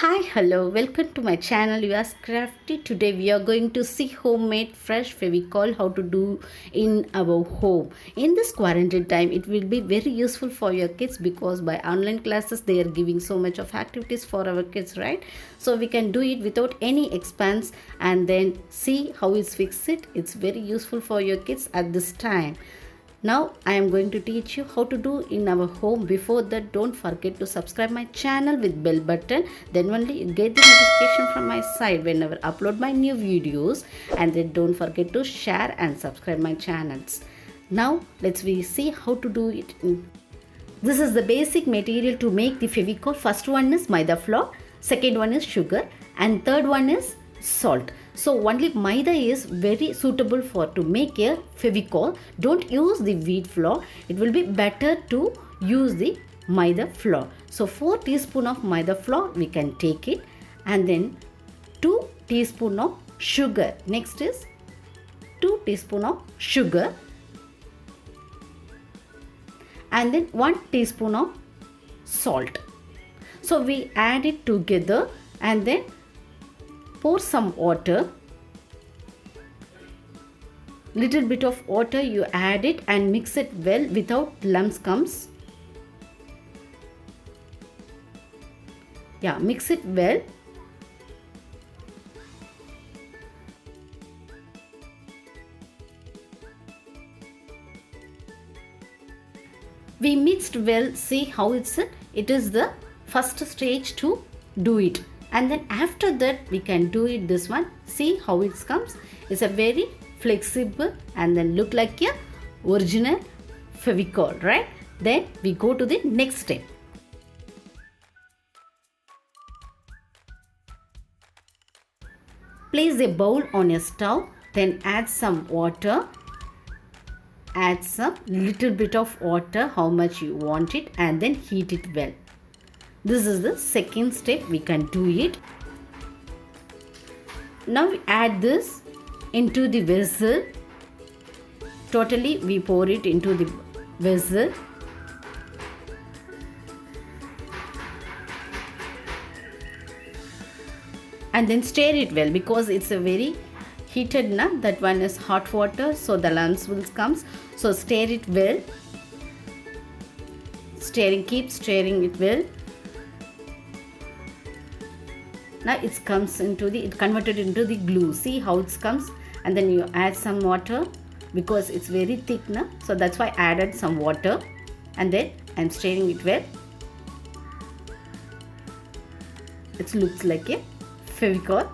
Hi, hello, welcome to my channel US Crafty. Today we are going to see homemade fresh Fevicol how to do in our home. In this quarantine time, it will be very useful for your kids because by online classes they are giving so much of activities for our kids, right? So we can do it without any expense and then see how it's fixed it. It's very useful for your kids at this time. Now I am going to teach you how to do in our home. Before that, don't forget to subscribe my channel with bell button. Then only you get the notification from my side whenever I upload my new videos. And then don't forget to share and subscribe my channels. Now let's see how to do it. This is the basic material to make the Fevicol. First one is maida flour, second one is sugar, and third one is salt. So only maida is very suitable for to make a Fevicol. Don't use the wheat flour. It will be better to use the maida flour. So 4 teaspoon of maida flour we can take it, and then 2 teaspoon of sugar. Next is 2 teaspoon of sugar, and then 1 teaspoon of salt. So we add it together and then pour some water. Little bit of water you add it and mix it well without lumps comes. Yeah, mix it well. We mixed well. See how it is the first stage to do it. And then after that we can do it this one. See how it comes. It's a very flexible and then look like a original Fevicol, right? Then we go to the next step. Place a bowl on a stove, then add some water. Add some little bit of water, how much you want it, and then heat it well. This is the second step, we can do it. Now we add this into the vessel. Totally we pour it into the vessel. And then stir it well because it's a very heated now. That one is hot water, so the lumps will come. So stir it well. Keep stirring it well. Now it converted into the glue. See how it comes, and then you add some water because it's very thick now. So that's why I added some water, and then I'm stirring it well. It looks like a Fevicol.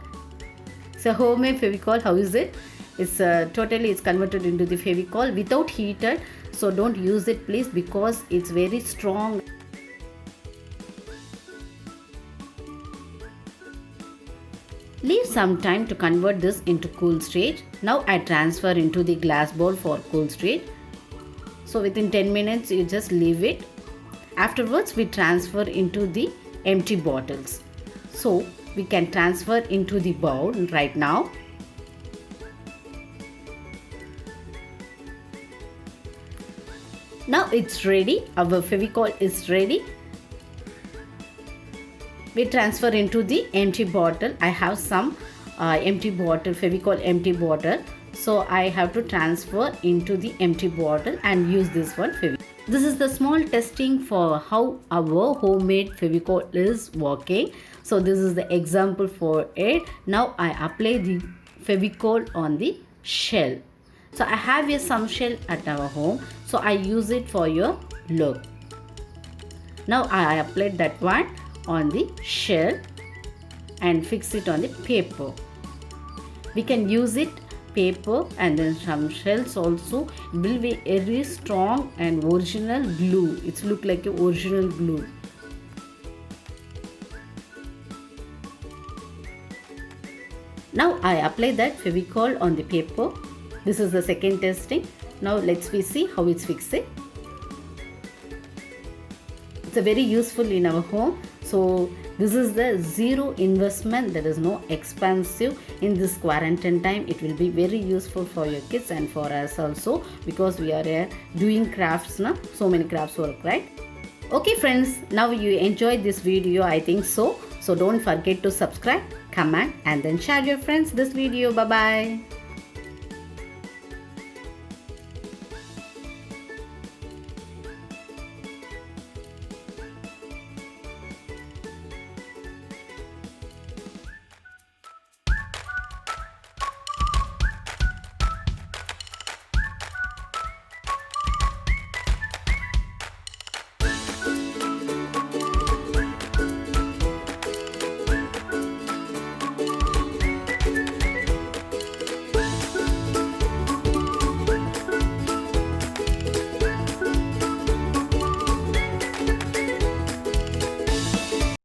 So homemade Fevicol, how is it? It's totally converted into the Fevicol without heated. So don't use it please because it's very strong. Leave some time to convert this into cool stage. Now I transfer into the glass bowl for cool stage. So within 10 minutes you just leave it. Afterwards we transfer into the empty bottles. So we can transfer into the bowl right now. Now it's ready. Our Fevicol is ready. We transfer into the empty bottle. I have some empty bottle, Fevicol empty bottle. So I have to transfer into the empty bottle and use this one Fevicol. This is the small testing for how our homemade Fevicol is working. So this is the example for it. Now I apply the Fevicol on the shell. So I have some shell at our home. So I use it for your look. Now I applied that one on the shell and fix it on the paper. We can use it paper and then some shells also. It will be very strong and original glue. It's look like a original glue. Now I apply that Fevicol on the paper. This is the second testing. Now let's see how it's fixed. It's a very useful in our home. So this is the zero investment. There is no expensive in this quarantine time. It will be very useful for your kids and for us also because we are doing crafts now. So many crafts work, right? Okay friends, now you enjoyed this video, I think so. So don't forget to subscribe, comment and then share your friends this video. Bye bye.